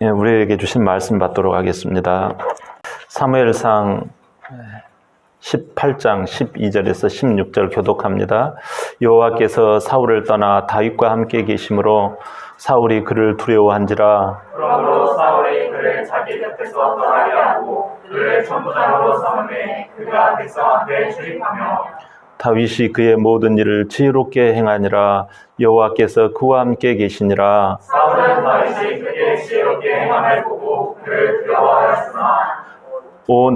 우리에게 주신 말씀 받도록 하겠습니다. 사무엘상 18장 12절에서 16절 교독합니다. 여호와께서 사울을 떠나 다윗과 함께 계심으로 사울이 그를 두려워한지라. 그러므로 사울이 그를 자기 곁에서 떠나게 하고 그를 전부장으로 삼음에 그가 백성 앞에 출입하며 다윗이 그의 모든 일을 지혜롭게 행하니라. 여호와께서 그와 함께 계시니라. 사울은 다윗이 그의 지혜롭게 행함을 보고 그를 두려워하였으나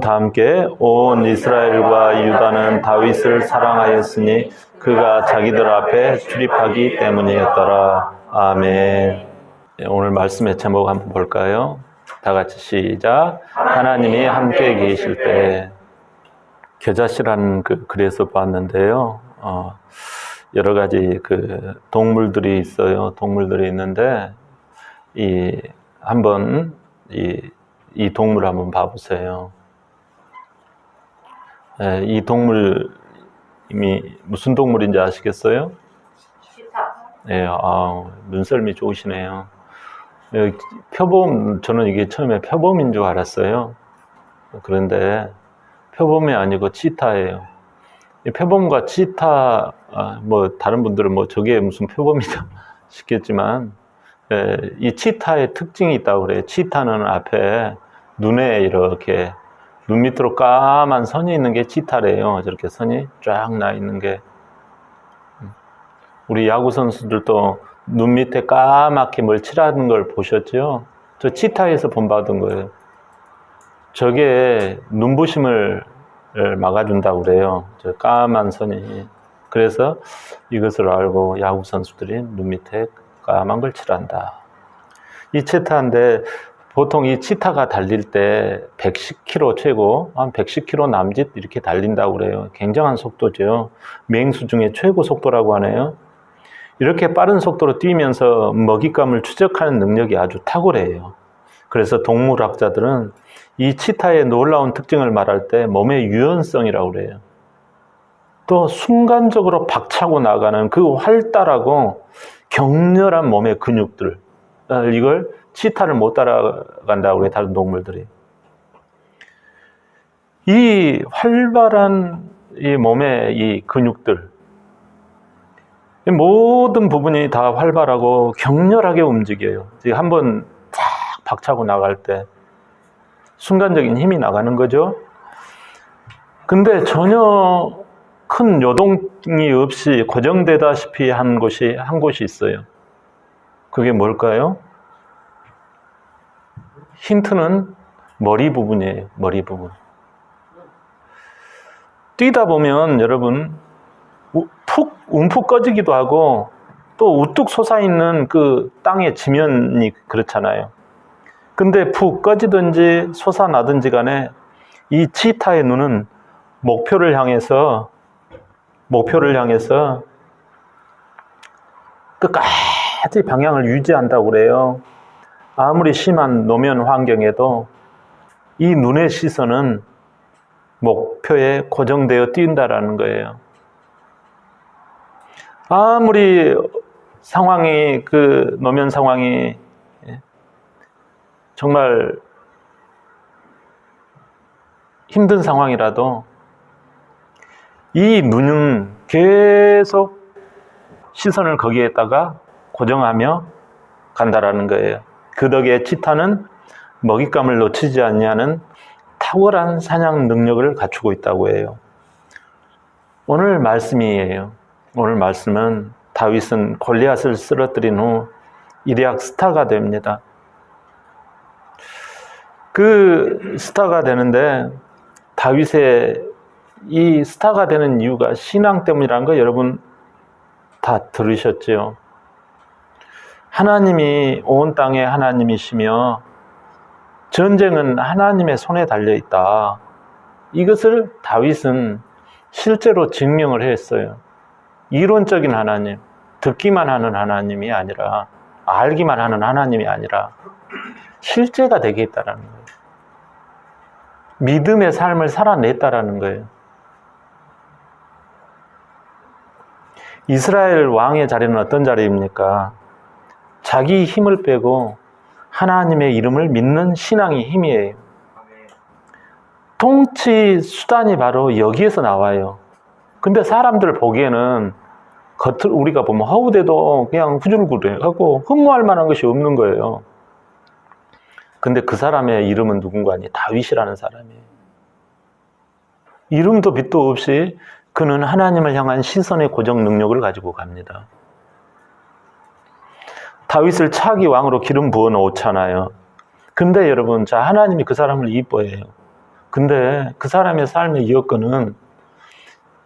다 함께 온 이스라엘과 유다는 다윗을 사랑하였으니 그가 자기들 앞에 출입하기 때문이었더라. 아멘. 오늘 말씀의 제목 한번 볼까요? 다 같이 시작. 하나님이 함께 계실 때. 겨자씨라는 글에서 봤는데요. 여러 가지 동물들이 있어요. 동물들이 있는데 한번 이 동물 한번 봐보세요. 이 동물이 무슨 동물인지 아시겠어요? 네, 눈썰미 좋으시네요. 표범, 저는 이게 처음에 표범인 줄 알았어요. 그런데 표범이 아니고 치타예요. 표범과 치타, 다른 분들은 저게 무슨 표범이다 싶겠지만, 이 치타의 특징이 있다고 그래요. 치타는 앞에 눈에 이렇게 눈 밑으로 까만 선이 있는 게 치타래요. 저렇게 선이 쫙 나 있는 게. 우리 야구 선수들도 눈 밑에 까맣게 뭘 칠하는 걸 보셨죠? 저 치타에서 본받은 거예요. 저게 눈부심을 막아준다고 그래요. 저 까만 선이. 그래서 이것을 알고 야구 선수들이 눈 밑에 까만 걸 칠한다. 이 치타인데 보통 이 치타가 달릴 때 110km 최고, 한 110km 남짓 이렇게 달린다고 그래요. 굉장한 속도죠. 맹수 중에 최고 속도라고 하네요. 이렇게 빠른 속도로 뛰면서 먹잇감을 추적하는 능력이 아주 탁월해요. 그래서 동물학자들은 이 치타의 놀라운 특징을 말할 때 몸의 유연성이라고 그래요. 또 순간적으로 박차고 나가는 그 활달하고 격렬한 몸의 근육들, 이걸 치타를 못 따라간다고 그래요. 다른 동물들이. 이 활발한 이 몸의 이 근육들, 모든 부분이 다 활발하고 격렬하게 움직여요. 한번 쫙 박차고 나갈 때 순간적인 힘이 나가는 거죠. 근데 전혀 큰 요동이 없이 고정되다시피 한 곳이 있어요. 그게 뭘까요? 힌트는 머리 부분이에요. 머리 부분. 뛰다 보면 여러분 움푹 꺼지기도 하고 또 우뚝 솟아있는 그 땅의 지면이 그렇잖아요. 근데 푹 꺼지든지 솟아나든지 간에 이 치타의 눈은 목표를 향해서 끝까지 방향을 유지한다고 그래요. 아무리 심한 노면 환경에도 이 눈의 시선은 목표에 고정되어 뛴다라는 거예요. 아무리 상황이, 노면 상황이 정말 힘든 상황이라도 이 눈은 계속 시선을 거기에다가 고정하며 간다라는 거예요. 그 덕에 치타는 먹잇감을 놓치지 않냐는 탁월한 사냥 능력을 갖추고 있다고 해요. 오늘 말씀이에요. 오늘 말씀은 다윗은 골리앗을 쓰러뜨린 후 이레악 스타가 됩니다. 그 스타가 되는데 다윗의 이 스타가 되는 이유가 신앙 때문이라는 거 여러분 다 들으셨죠? 하나님이 온 땅의 하나님이시며 전쟁은 하나님의 손에 달려있다. 이것을 다윗은 실제로 증명을 했어요. 이론적인 하나님, 듣기만 하는 하나님이 아니라 알기만 하는 하나님이 아니라 실제가 되게 했다라는 거예요. 믿음의 삶을 살아냈다라는 거예요. 이스라엘 왕의 자리는 어떤 자리입니까? 자기 힘을 빼고 하나님의 이름을 믿는 신앙이 힘이에요. 통치 수단이 바로 여기에서 나와요. 근데 사람들 보기에는 겉을 우리가 보면 허우대도 그냥 후줄구레하고 흠모할 만한 것이 없는 거예요. 근데 그 사람의 이름은 누군가 아니 다윗이라는 사람이에요. 이름도 빛도 없이 그는 하나님을 향한 시선의 고정 능력을 가지고 갑니다. 다윗을 차기 왕으로 기름 부어 놓잖아요. 근데 여러분, 자, 하나님이 그 사람을 이뻐해요. 근데 그 사람의 삶의 여건은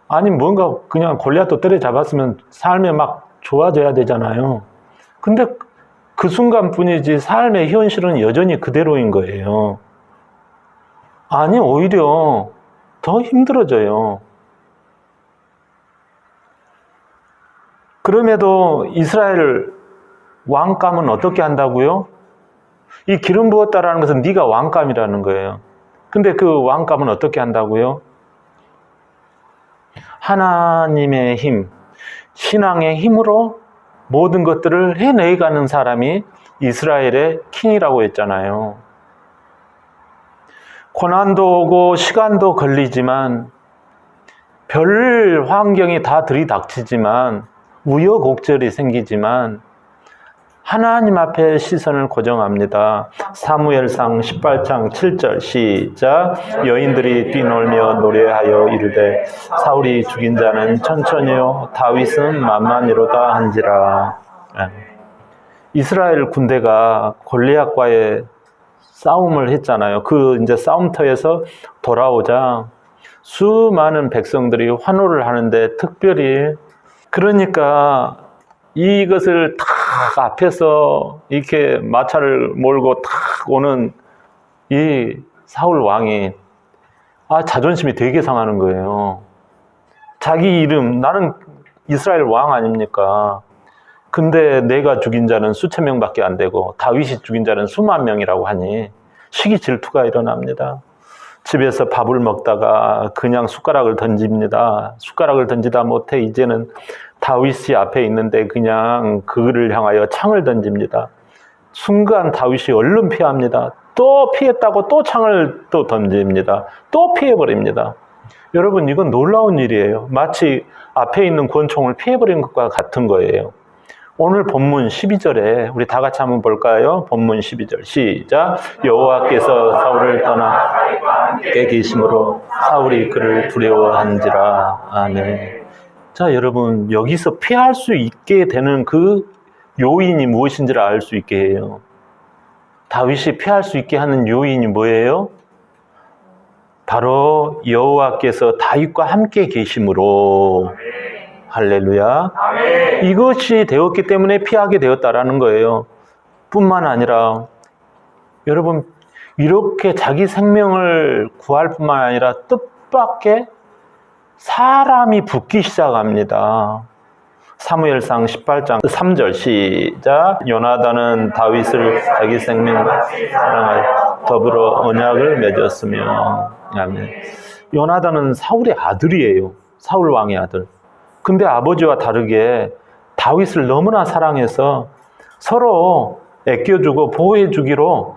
아니 뭔가 그냥 골리앗도 때려잡았으면 삶에 막 좋아져야 되잖아요. 근데 그 순간뿐이지 삶의 현실은 여전히 그대로인 거예요. 아니 오히려 더 힘들어져요. 그럼에도 이스라엘 왕감은 어떻게 한다고요? 이 기름 부었다라는 것은 네가 왕감이라는 거예요. 근데 그 왕감은 어떻게 한다고요? 하나님의 힘, 신앙의 힘으로 모든 것들을 해내가는 사람이 이스라엘의 킹이라고 했잖아요. 고난도 오고 시간도 걸리지만 별 환경이 다 들이닥치지만 우여곡절이 생기지만 하나님 앞에 시선을 고정합니다. 사무엘상 18장 7절 시작. 여인들이 뛰놀며 노래하여 이르되 사울이 죽인 자는 천천히요 다윗은 만만히로다 한지라. 이스라엘 군대가 골리앗과의 싸움을 했잖아요. 그 이제 싸움터에서 돌아오자 수많은 백성들이 환호를 하는데 특별히 그러니까 이것을 탁 앞에서 이렇게 마차를 몰고 탁 오는 이 사울 왕이 자존심이 되게 상하는 거예요. 자기 이름, 나는 이스라엘 왕 아닙니까? 근데 내가 죽인 자는 수천 명밖에 안 되고 다윗이 죽인 자는 수만 명이라고 하니 시기 질투가 일어납니다. 집에서 밥을 먹다가 그냥 숟가락을 던집니다. 숟가락을 던지다 못해 이제는 다윗이 앞에 있는데 그냥 그를 향하여 창을 던집니다. 순간 다윗이 얼른 피합니다. 또 피했다고 또 창을 또 던집니다. 또 피해버립니다. 여러분 이건 놀라운 일이에요. 마치 앞에 있는 권총을 피해버린 것과 같은 거예요. 오늘 본문 12절에 우리 다 같이 한번 볼까요? 본문 12절 시작. 여호와께서 사울을 떠나 함께 계심으로 사울이 그를 두려워한지라. 아멘. 자, 여러분 여기서 피할 수 있게 되는 그 요인이 무엇인지를 알 수 있게 해요. 다윗이 피할 수 있게 하는 요인이 뭐예요? 바로 여호와께서 다윗과 함께 계심으로. 할렐루야. 아멘. 이것이 되었기 때문에 피하게 되었다라는 거예요. 뿐만 아니라 여러분 이렇게 자기 생명을 구할 뿐만 아니라 뜻밖의 사람이 붙기 시작합니다. 사무엘상 18장 3절 시작. 요나단은 다윗을 자기 생명같이 사랑하여 더불어 언약을 맺었으며. 아멘. 요나단은 사울의 아들이에요. 사울 왕의 아들. 근데 아버지와 다르게 다윗을 너무나 사랑해서 서로 아껴주고 보호해주기로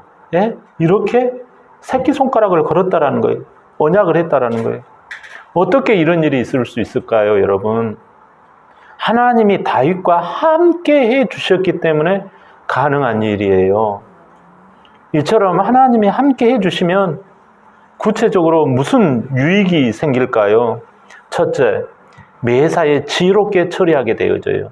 이렇게 새끼손가락을 걸었다라는 거예요. 언약을 했다라는 거예요. 어떻게 이런 일이 있을 수 있을까요, 여러분? 하나님이 다윗과 함께 해주셨기 때문에 가능한 일이에요. 이처럼 하나님이 함께 해주시면 구체적으로 무슨 유익이 생길까요? 첫째, 매사에 지혜롭게 처리하게 되어져요.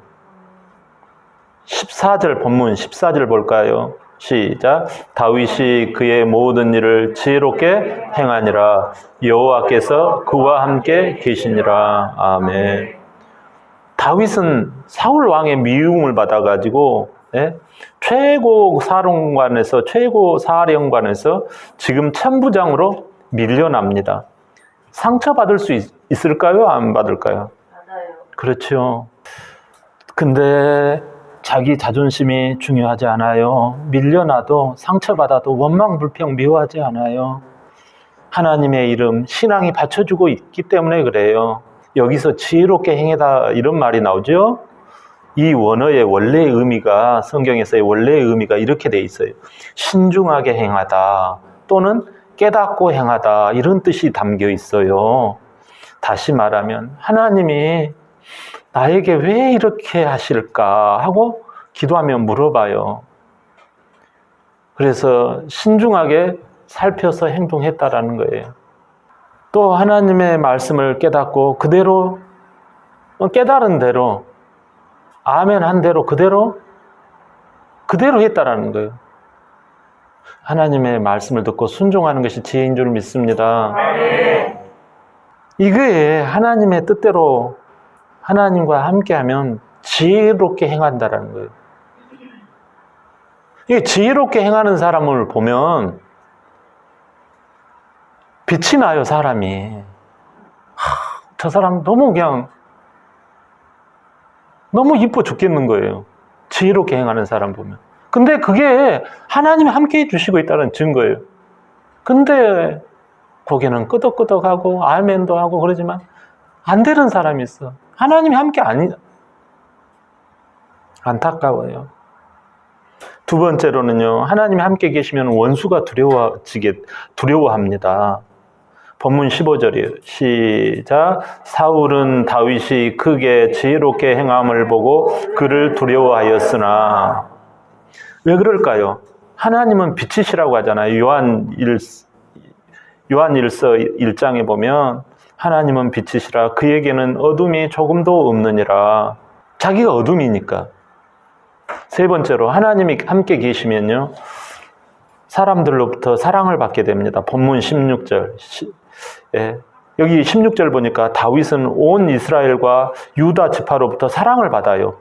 14절 본문 14절 볼까요? 시작. 다윗이 그의 모든 일을 지혜롭게 행하니라. 여호와께서 그와 함께 계시니라. 아멘. 다윗은 사울 왕의 미움을 받아가지고 최고 사령관에서 지금 천부장으로 밀려납니다. 상처받을 수 있을까요? 안 받을까요? 맞아요. 그렇죠. 근데 자기 자존심이 중요하지 않아요. 밀려나도 상처받아도 원망불평 미워하지 않아요. 하나님의 이름, 신앙이 받쳐주고 있기 때문에 그래요. 여기서 지혜롭게 행해다 이런 말이 나오죠. 이 원어의 원래의 의미가, 성경에서의 원래의 의미가 이렇게 돼 있어요. 신중하게 행하다 또는 깨닫고 행하다, 이런 뜻이 담겨 있어요. 다시 말하면 하나님이 나에게 왜 이렇게 하실까 하고 기도하면 물어봐요. 그래서 신중하게 살펴서 행동했다라는 거예요. 또 하나님의 말씀을 깨닫고 그대로, 깨달은 대로, 아멘 한 대로 그대로 했다라는 거예요. 하나님의 말씀을 듣고 순종하는 것이 지혜인 줄 믿습니다. 이거에 하나님의 뜻대로 하나님과 함께하면 지혜롭게 행한다라는 거예요. 이 지혜롭게 행하는 사람을 보면 빛이 나요, 사람이. 저 사람 너무 이뻐 죽겠는 거예요. 지혜롭게 행하는 사람 보면. 근데 그게 하나님이 함께 해주시고 있다는 증거예요. 근데 고개는 끄덕끄덕하고 아멘도 하고 그러지만 안 되는 사람이 있어. 하나님이 함께 안타까워요. 두 번째로는요, 하나님이 함께 계시면 원수가 두려워합니다. 본문 15절이에요. 시작. 사울은 다윗이 크게 지혜롭게 행함을 보고 그를 두려워하였으나. 왜 그럴까요? 하나님은 빛이시라고 하잖아요. 요한일서 1장에 보면 하나님은 빛이시라 그에게는 어둠이 조금도 없느니라. 자기가 어둠이니까. 세 번째로 하나님이 함께 계시면요, 사람들로부터 사랑을 받게 됩니다. 본문 16절. 여기 16절 보니까 다윗은 온 이스라엘과 유다 지파로부터 사랑을 받아요.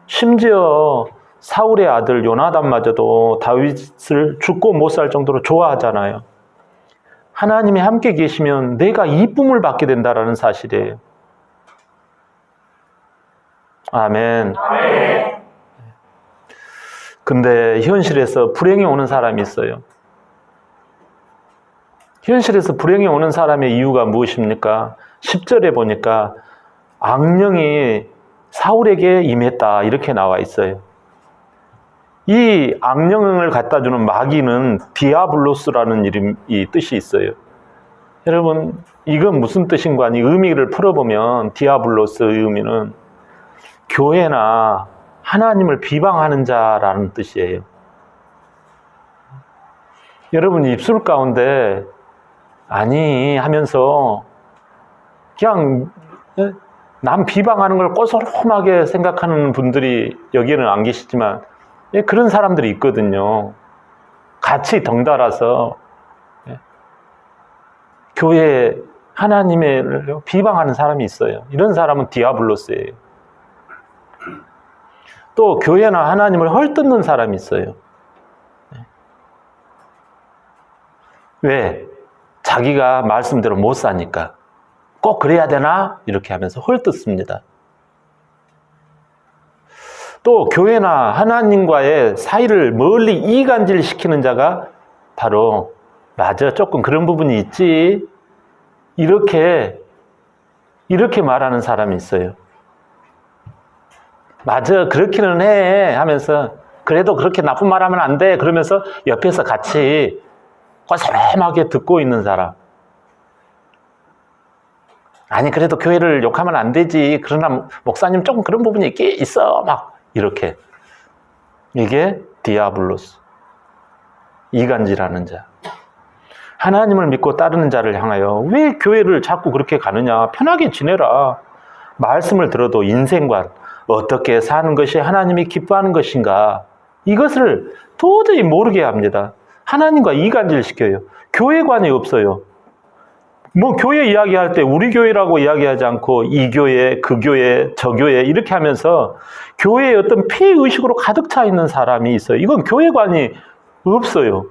심지어 사울의 아들 요나단마저도 다윗을 죽고 못 살 정도로 좋아하잖아요. 하나님이 함께 계시면 내가 이쁨을 받게 된다라는 사실이에요. 아멘. 근데 현실에서 불행이 오는 사람이 있어요. 현실에서 불행이 오는 사람의 이유가 무엇입니까? 10절에 보니까 악령이 사울에게 임했다, 이렇게 나와 있어요. 이 악령을 갖다 주는 마귀는 디아블로스라는 이 뜻이 있어요. 여러분, 이건 무슨 뜻인가? 이 의미를 풀어보면 디아블로스의 의미는 교회나 하나님을 비방하는 자라는 뜻이에요. 여러분, 입술 가운데 아니 하면서 그냥 남 비방하는 걸 꼬소름하게 생각하는 분들이 여기에는 안 계시지만 그런 사람들이 있거든요. 같이 덩달아서 교회에 하나님을 비방하는 사람이 있어요. 이런 사람은 디아블로스예요. 또 교회나 하나님을 헐뜯는 사람이 있어요. 왜? 자기가 말씀대로 못 사니까. 꼭 그래야 되나? 이렇게 하면서 헐뜯습니다. 또 교회나 하나님과의 사이를 멀리 이간질시키는 자가 바로 맞아, 조금 그런 부분이 있지, 이렇게 말하는 사람이 있어요. 맞아, 그렇기는 해 하면서 그래도 그렇게 나쁜 말 하면 안 돼 그러면서 옆에서 같이 꼬소름하게 듣고 있는 사람. 아니 그래도 교회를 욕하면 안 되지, 그러나 목사님 조금 그런 부분이 있어, 막 이렇게. 이게 디아블로스, 이간질하는 자. 하나님을 믿고 따르는 자를 향하여 왜 교회를 자꾸 그렇게 가느냐, 편하게 지내라. 말씀을 들어도 인생관, 어떻게 사는 것이 하나님이 기뻐하는 것인가, 이것을 도저히 모르게 합니다. 하나님과 이간질시켜요. 교회관이 없어요. 뭐 교회 이야기할 때 우리 교회라고 이야기하지 않고 이 교회, 그 교회, 저 교회 이렇게 하면서 교회의 어떤 피해의식으로 가득 차 있는 사람이 있어요. 이건 교회관이 없어요.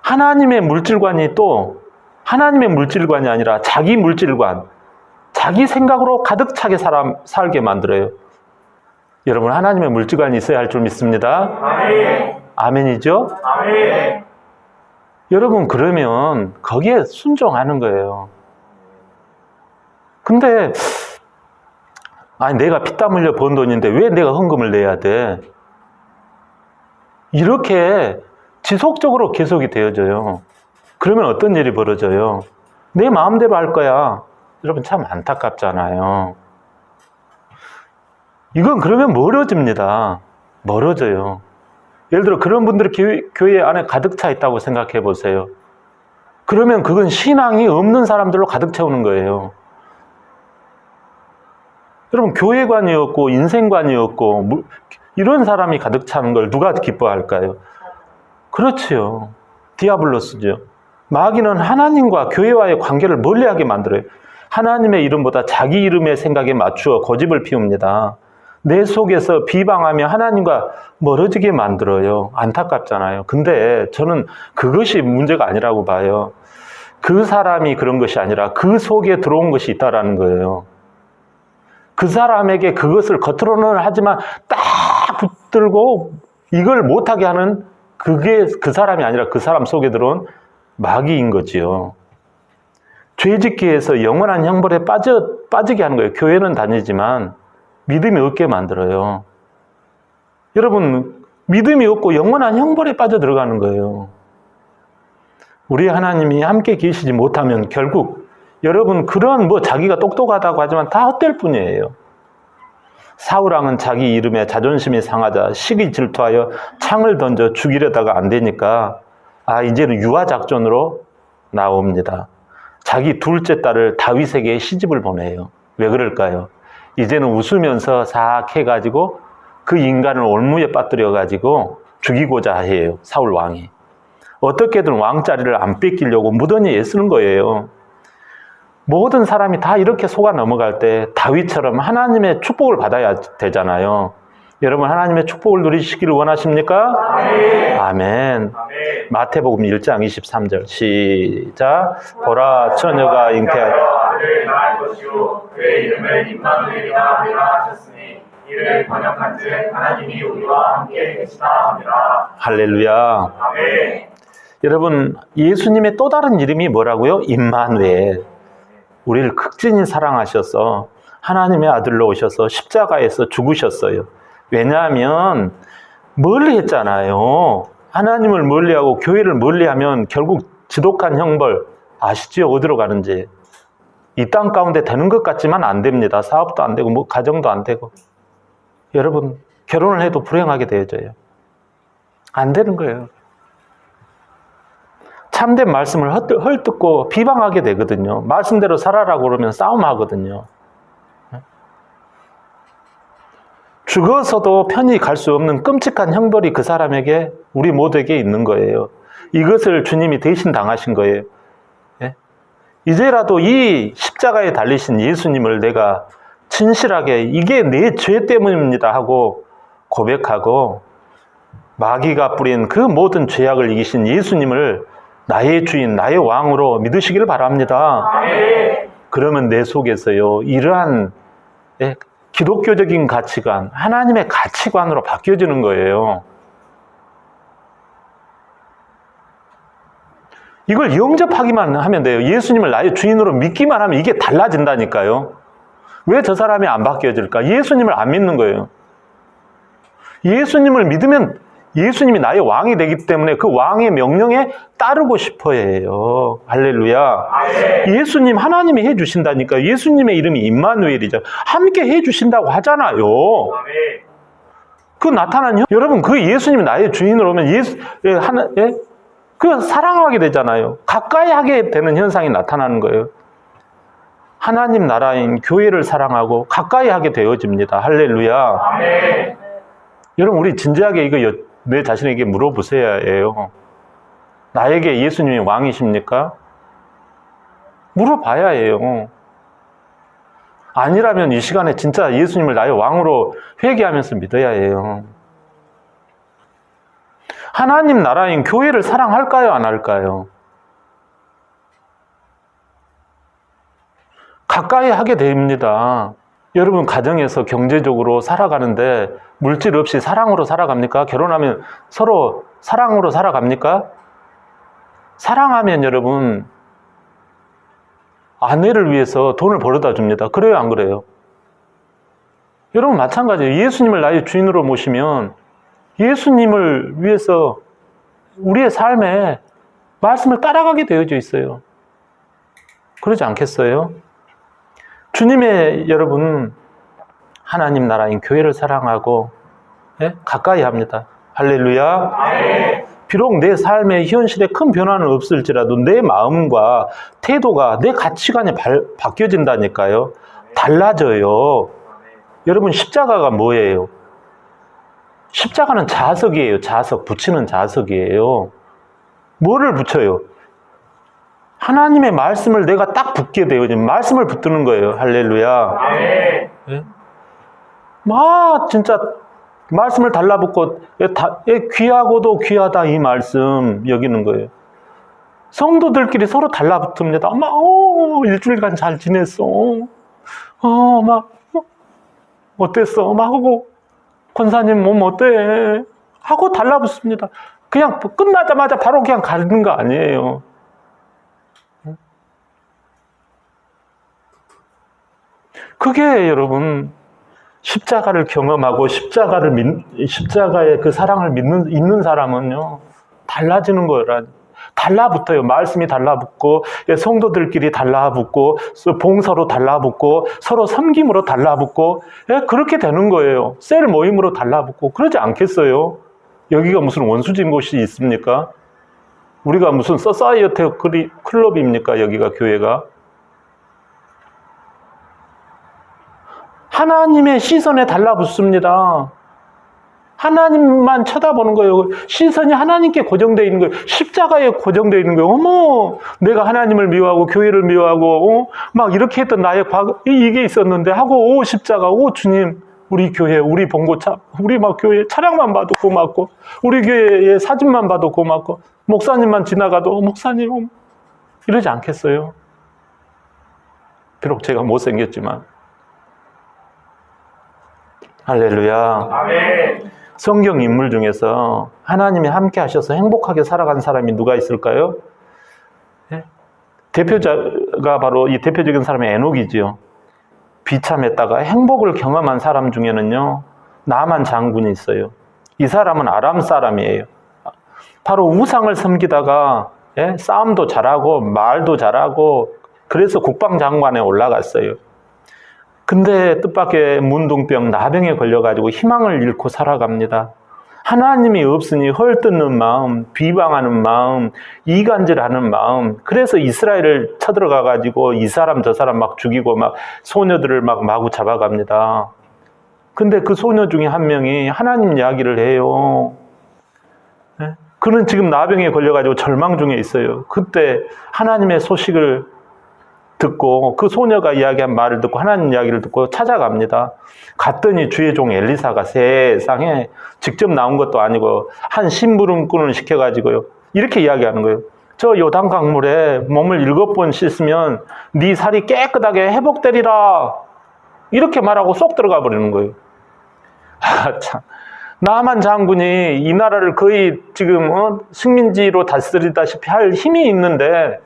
하나님의 물질관이 또 하나님의 물질관이 아니라 자기 물질관, 자기 생각으로 가득 차게 살게 만들어요. 여러분, 하나님의 물질관이 있어야 할 줄 믿습니다. 아멘. 아멘이죠? 아멘. 여러분, 그러면 거기에 순종하는 거예요. 근데 아니, 내가 피땀 흘려 번 돈인데 왜 내가 헌금을 내야 돼? 이렇게 지속적으로 계속이 되어져요. 그러면 어떤 일이 벌어져요? 내 마음대로 할 거야. 여러분 참 안타깝잖아요. 이건 그러면 멀어집니다. 멀어져요. 예를 들어 그런 분들이 교회 안에 가득 차 있다고 생각해 보세요. 그러면 그건 신앙이 없는 사람들로 가득 채우는 거예요. 여러분 교회관이 없고 인생관이 없고 이런 사람이 가득 차는 걸 누가 기뻐할까요? 그렇지요. 디아블로스죠. 마귀는 하나님과 교회와의 관계를 멀리하게 만들어요. 하나님의 이름보다 자기 이름의 생각에 맞추어 고집을 피웁니다. 내 속에서 비방하며 하나님과 멀어지게 만들어요. 안타깝잖아요. 근데 저는 그것이 문제가 아니라고 봐요. 그 사람이 그런 것이 아니라 그 속에 들어온 것이 있다라는 거예요. 그 사람에게 그것을 겉으로는 하지만 딱 붙들고 이걸 못하게 하는 그게 그 사람이 아니라 그 사람 속에 들어온 마귀인 거지요. 죄짓기에서 영원한 형벌에 빠지게 하는 거예요. 교회는 다니지만 믿음이 없게 만들어요. 여러분, 믿음이 없고 영원한 형벌에 빠져 들어가는 거예요. 우리 하나님이 함께 계시지 못하면 결국 여러분 그런 자기가 똑똑하다고 하지만 다 헛될 뿐이에요. 사울왕은 자기 이름에 자존심이 상하자 시기 질투하여 창을 던져 죽이려다가 안 되니까 이제는 유아작전으로 나옵니다. 자기 둘째 딸을 다윗에게 시집을 보내요. 왜 그럴까요? 이제는 웃으면서 싹 해가지고 그 인간을 올무에 빠뜨려가지고 죽이고자 해요. 사울왕이. 어떻게든 왕자리를 안 뺏기려고 무던히 애쓰는 거예요. 모든 사람이 다 이렇게 속아 넘어갈 때 다윗처럼 하나님의 축복을 받아야 되잖아요. 여러분 하나님의 축복을 누리시기를 원하십니까? 아멘. 아멘. 마태복음 1장 23절 시작. 보라 처녀가 잉태하여 아들을 낳을 것이요 그의 이름을 임마누엘이라 하리라 하셨으니 이를 번역한즉 하나님이 우리와 함께 계시다 함이라. 할렐루야. 아멘. 여러분 예수님의 또 다른 이름이 뭐라고요? 임마누엘. 우리를 극진히 사랑하셔서 하나님의 아들로 오셔서 십자가에서 죽으셨어요. 왜냐하면 멀리 했잖아요. 하나님을 멀리하고 교회를 멀리하면 결국 지독한 형벌 아시죠? 어디로 가는지. 이 땅 가운데 되는 것 같지만 안 됩니다. 사업도 안 되고 가정도 안 되고. 여러분 결혼을 해도 불행하게 되어져요. 안 되는 거예요. 참된 말씀을 헐뜯고 비방하게 되거든요. 말씀대로 살아라고 그러면 싸움하거든요. 죽어서도 편히 갈 수 없는 끔찍한 형벌이 그 사람에게 우리 모두에게 있는 거예요. 이것을 주님이 대신 당하신 거예요. 이제라도 이 십자가에 달리신 예수님을 내가 진실하게 이게 내 죄 때문입니다 하고 고백하고 마귀가 뿌린 그 모든 죄악을 이기신 예수님을 나의 주인, 나의 왕으로 믿으시길 바랍니다. 아멘. 그러면 내 속에서요, 이러한 기독교적인 가치관, 하나님의 가치관으로 바뀌어지는 거예요. 이걸 영접하기만 하면 돼요. 예수님을 나의 주인으로 믿기만 하면 이게 달라진다니까요. 왜 저 사람이 안 바뀌어질까? 예수님을 안 믿는 거예요. 예수님을 믿으면 예수님이 나의 왕이 되기 때문에 그 왕의 명령에 따르고 싶어 해요. 할렐루야. 아멘. 예수님 하나님이 해주신다니까. 예수님의 이름이 임마누엘이죠. 함께 해주신다고 하잖아요. 아멘. 그 나타난 여러분 그 예수님이 나의 주인으로 오면 그 사랑하게 되잖아요. 가까이 하게 되는 현상이 나타나는 거예요. 하나님 나라인 교회를 사랑하고 가까이 하게 되어집니다. 할렐루야. 아멘. 여러분 우리 진지하게 이거 내 자신에게 물어보셔야 해요. 나에게 예수님이 왕이십니까? 물어봐야 해요. 아니라면 이 시간에 진짜 예수님을 나의 왕으로 회개하면서 믿어야 해요. 하나님 나라인 교회를 사랑할까요? 안 할까요? 가까이 하게 됩니다. 여러분 가정에서 경제적으로 살아가는데 물질 없이 사랑으로 살아갑니까? 결혼하면 서로 사랑으로 살아갑니까? 사랑하면 여러분 아내를 위해서 돈을 벌어다 줍니다. 그래요, 안 그래요? 여러분 마찬가지예요. 예수님을 나의 주인으로 모시면 예수님을 위해서 우리의 삶에 말씀을 따라가게 되어져 있어요. 그러지 않겠어요? 주님의 여러분 하나님 나라인 교회를 사랑하고 가까이 합니다. 할렐루야. 아멘. 비록 내 삶의 현실에 큰 변화는 없을지라도 내 마음과 태도가 내 가치관이 바뀌어진다니까요. 달라져요. 여러분 십자가가 뭐예요? 십자가는 자석이에요. 자석, 붙이는 자석이에요. 뭐를 붙여요? 하나님의 말씀을 내가 딱 붙게 돼요. 지금 말씀을 붙드는 거예요. 할렐루야. 아멘. 막 진짜 말씀을 달라붙고 귀하고도 귀하다 이 말씀 여기는 거예요. 성도들끼리 서로 달라붙습니다. 막 일주일간 잘 지냈어. 어땠어? 막 하고 권사님 몸 어때? 하고 달라붙습니다. 그냥 끝나자마자 바로 그냥 가는 거 아니에요. 그게 여러분 십자가를 경험하고 십자가의 그 사랑을 있는 사람은요 달라지는 거라. 달라붙어요. 말씀이 달라붙고 성도들끼리 달라붙고 봉사로 달라붙고 서로 섬김으로 달라붙고 그렇게 되는 거예요. 셀 모임으로 달라붙고 그러지 않겠어요? 여기가 무슨 원수진 곳이 있습니까? 우리가 무슨 소사이어티 클럽입니까? 여기가 교회가? 하나님의 시선에 달라붙습니다. 하나님만 쳐다보는 거예요. 시선이 하나님께 고정되어 있는 거예요. 십자가에 고정되어 있는 거예요. 어머, 내가 하나님을 미워하고 교회를 미워하고 막 이렇게 했던 나의 과거 이게 있었는데 하고 십자가 주님 우리 교회 우리 봉고차 우리 막 교회 차량만 봐도 고맙고 우리 교회의 사진만 봐도 고맙고 목사님만 지나가도 목사님 이러지 않겠어요? 비록 제가 못생겼지만 할렐루야. 아멘. 성경 인물 중에서 하나님이 함께 하셔서 행복하게 살아간 사람이 누가 있을까요? 대표자가 바로 이 대표적인 사람이 에녹이지요. 비참했다가 행복을 경험한 사람 중에는요, 나만 장군이 있어요. 이 사람은 아람 사람이에요. 바로 우상을 섬기다가 싸움도 잘하고 말도 잘하고 그래서 국방장관에 올라갔어요. 근데 뜻밖의 문둥병, 나병에 걸려가지고 희망을 잃고 살아갑니다. 하나님이 없으니 헐뜯는 마음, 비방하는 마음, 이간질하는 마음. 그래서 이스라엘을 쳐들어가가지고 이 사람 저 사람 막 죽이고 막 소녀들을 막 마구 잡아갑니다. 근데 그 소녀 중에 한 명이 하나님 이야기를 해요. 그는 지금 나병에 걸려가지고 절망 중에 있어요. 그때 하나님의 소식을 듣고 그 소녀가 이야기한 말을 듣고 하나님 이야기를 듣고 찾아갑니다. 갔더니 주의 종 엘리사가 세상에 직접 나온 것도 아니고 한 심부름꾼을 시켜가지고요. 이렇게 이야기하는 거예요. 저 요단 강물에 몸을 7번 씻으면 네 살이 깨끗하게 회복되리라. 이렇게 말하고 쏙 들어가 버리는 거예요. 참. 나만 장군이 이 나라를 거의 지금 식민지로 다스리다시피 할 힘이 있는데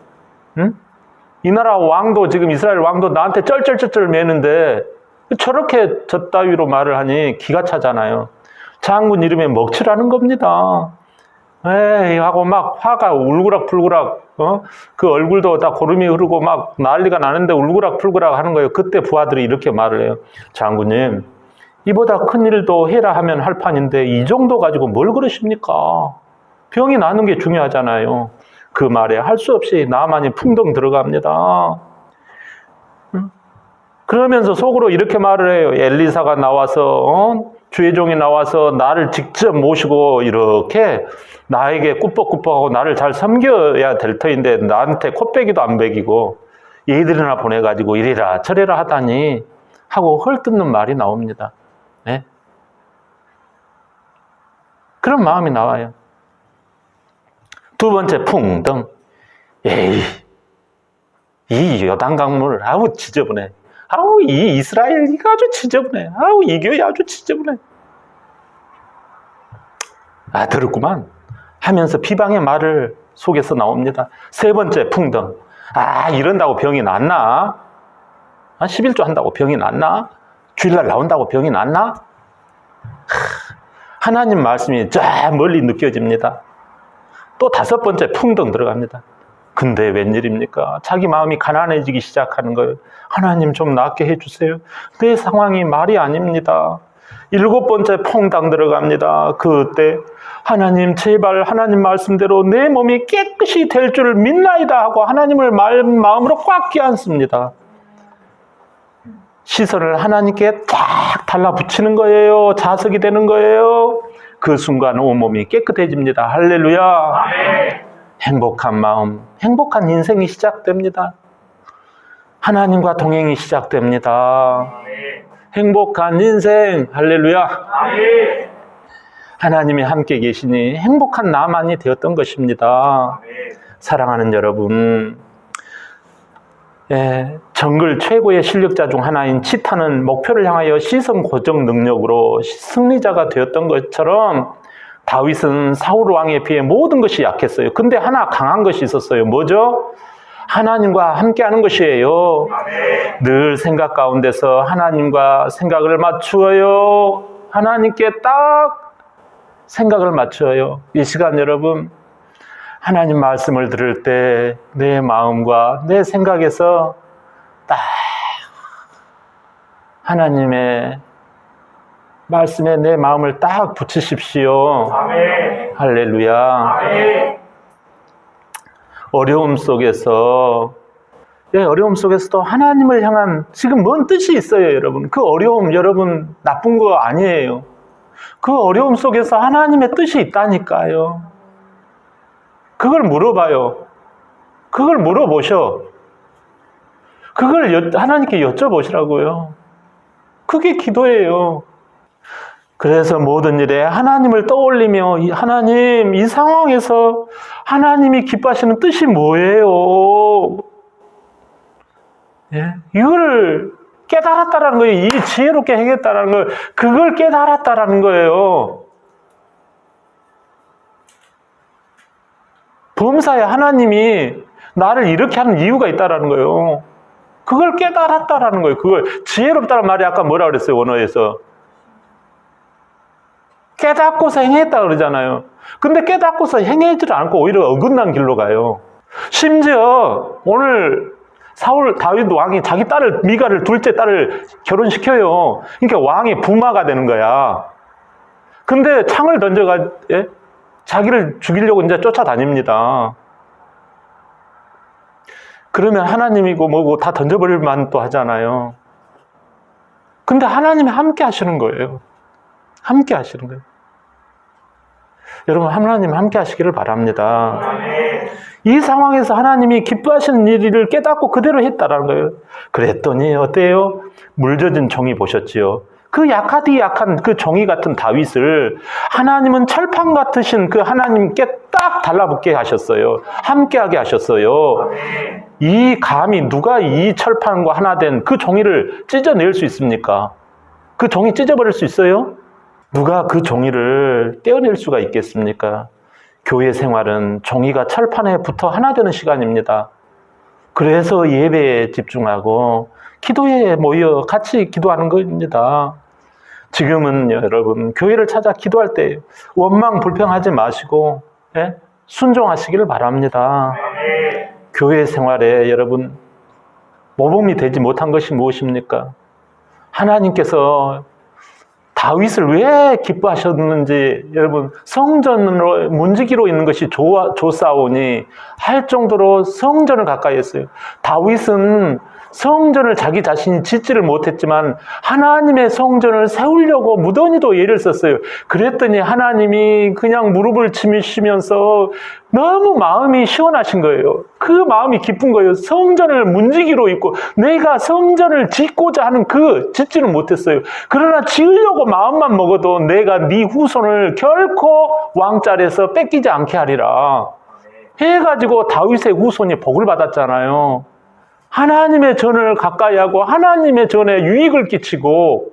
이 나라 왕도 지금 이스라엘 왕도 나한테 쩔쩔쩔쩔 매는데 저렇게 저 따위로 말을 하니 기가 차잖아요. 장군 이름에 먹칠하는 겁니다. 에이 하고 막 화가 울그락불그락 그 얼굴도 다 고름이 흐르고 막 난리가 나는데 울그락불그락 하는 거예요. 그때 부하들이 이렇게 말을 해요. 장군님 이보다 큰 일도 해라 하면 할 판인데 이 정도 가지고 뭘 그러십니까? 병이 나는 게 중요하잖아요. 그 말에 할 수 없이 나만이 풍덩 들어갑니다. 그러면서 속으로 이렇게 말을 해요. 엘리사가 나와서 주의 종이 나와서 나를 직접 모시고 이렇게 나에게 꾸벅꾸벅하고 나를 잘 섬겨야 될 터인데 나한테 콧배기도 안 배기고 얘들이나 보내가지고 이래라 저래라 하다니 하고 헐뜯는 말이 나옵니다. 네? 그런 마음이 나와요. 두 번째 풍덩. 에이, 이 요단 강물 아우 지저분해. 아우 이 이스라엘 이거 아주 지저분해. 아우 이 교회 아주 지저분해. 아 들었구만 하면서 비방의 말을 속에서 나옵니다. 세 번째 풍덩. 아 이런다고 병이 낫나? 11조 한다고 병이 낫나? 주일날 나온다고 병이 낫나? 하나님 말씀이 저 멀리 느껴집니다. 또 5번째 풍덩 들어갑니다. 근데 웬일입니까? 자기 마음이 가난해지기 시작하는 거예요. 하나님 좀 낫게 해주세요. 내 상황이 말이 아닙니다. 7번째 퐁당 들어갑니다. 그때 하나님 제발 하나님 말씀대로 내 몸이 깨끗이 될 줄 믿나이다 하고 하나님을 마음으로 꽉 껴안습니다. 시선을 하나님께 딱 달라붙이는 거예요. 자석이 되는 거예요. 그 순간 온몸이 깨끗해집니다. 할렐루야. 아멘. 행복한 마음, 행복한 인생이 시작됩니다. 하나님과 동행이 시작됩니다. 아멘. 행복한 인생, 할렐루야. 아멘. 하나님이 함께 계시니 행복한 나만이 되었던 것입니다. 아멘. 사랑하는 여러분, 정글 최고의 실력자 중 하나인 치타는 목표를 향하여 시선 고정 능력으로 승리자가 되었던 것처럼 다윗은 사울 왕에 비해 모든 것이 약했어요. 근데 하나 강한 것이 있었어요. 뭐죠? 하나님과 함께하는 것이에요. 아멘. 늘 생각 가운데서 하나님과 생각을 맞추어요. 하나님께 딱 생각을 맞춰요. 이 시간 여러분, 하나님 말씀을 들을 때 내 마음과 내 생각에서 딱 하나님의 말씀에 내 마음을 딱 붙이십시오. 아멘. 할렐루야. 아멘. 어려움 속에서 어려움 속에서도 하나님을 향한 지금 뭔 뜻이 있어요, 여러분. 그 어려움 여러분 나쁜 거 아니에요. 그 어려움 속에서 하나님의 뜻이 있다니까요. 그걸 물어봐요. 그걸 물어보셔. 그걸 하나님께 여쭤보시라고요. 그게 기도예요. 그래서 모든 일에 하나님을 떠올리며 하나님, 이 상황에서 하나님이 기뻐하시는 뜻이 뭐예요? 이걸 깨달았다라는 거예요. 이 지혜롭게 해겠다라는 걸, 그걸 깨달았다라는 거예요. 범사에 하나님이 나를 이렇게 하는 이유가 있다라는 거예요. 그걸 깨달았다라는 거예요. 그걸 지혜롭다는 말이 아까 뭐라 그랬어요, 원어에서? 깨닫고서 행했다 그러잖아요. 근데 깨닫고서 행하지를 않고 오히려 어긋난 길로 가요. 심지어 오늘 다윗 왕이 자기 딸을 미가를 둘째 딸을 결혼시켜요. 그러니까 왕이 부마가 되는 거야. 근데 창을 던져가 자기를 죽이려고 이제 쫓아다닙니다. 그러면 하나님이고 뭐고 다 던져버릴 만도 하잖아요. 근데 하나님이 함께 하시는 거예요. 함께 하시는 거예요. 여러분, 하나님 함께 하시기를 바랍니다. 아멘. 이 상황에서 하나님이 기뻐하시는 일을 깨닫고 그대로 했다라는 거예요. 그랬더니 어때요? 물젖은 종이 보셨지요? 그 약하디 약한 그 종이 같은 다윗을 하나님은 철판 같으신 그 하나님께 딱 달라붙게 하셨어요. 함께하게 하셨어요. 아멘. 이 감히 누가 이 철판과 하나 된 그 종이를 찢어낼 수 있습니까? 그 종이 찢어버릴 수 있어요? 누가 그 종이를 떼어낼 수가 있겠습니까? 교회 생활은 종이가 철판에 붙어 하나 되는 시간입니다. 그래서 예배에 집중하고 기도에 모여 같이 기도하는 겁니다. 지금은 여러분 교회를 찾아 기도할 때 원망 불평하지 마시고 순종하시기를 바랍니다. 아멘. 교회 생활에 여러분 모범이 되지 못한 것이 무엇입니까? 하나님께서 다윗을 왜 기뻐하셨는지 여러분 성전으로 문지기로 있는 것이 좋사오니 할 정도로 성전을 가까이 했어요. 다윗은 성전을 자기 자신이 짓지를 못했지만 하나님의 성전을 세우려고 무던히도 애를 썼어요. 그랬더니 하나님이 그냥 무릎을 치시면서 너무 마음이 시원하신 거예요. 그 마음이 기쁜 거예요. 성전을 문지기로 있고 내가 성전을 짓고자 하는 짓지는 못했어요. 그러나 지으려고 마음만 먹어도 내가 네 후손을 결코 왕자리에서 뺏기지 않게 하리라 해가지고 다윗의 후손이 복을 받았잖아요. 하나님의 전을 가까이 하고 하나님의 전에 유익을 끼치고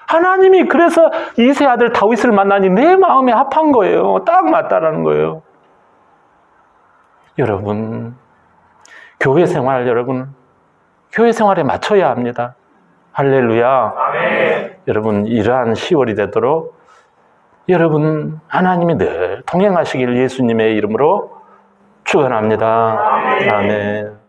하나님이 그래서 이세 아들 다윗을 만나니 내 마음에 합한 거예요. 딱 맞다라는 거예요. 여러분, 교회 생활 교회 생활에 맞춰야 합니다. 할렐루야. 아멘. 여러분 이러한 10월이 되도록 여러분 하나님이 늘 동행하시길 예수님의 이름으로 축원합니다. 아멘.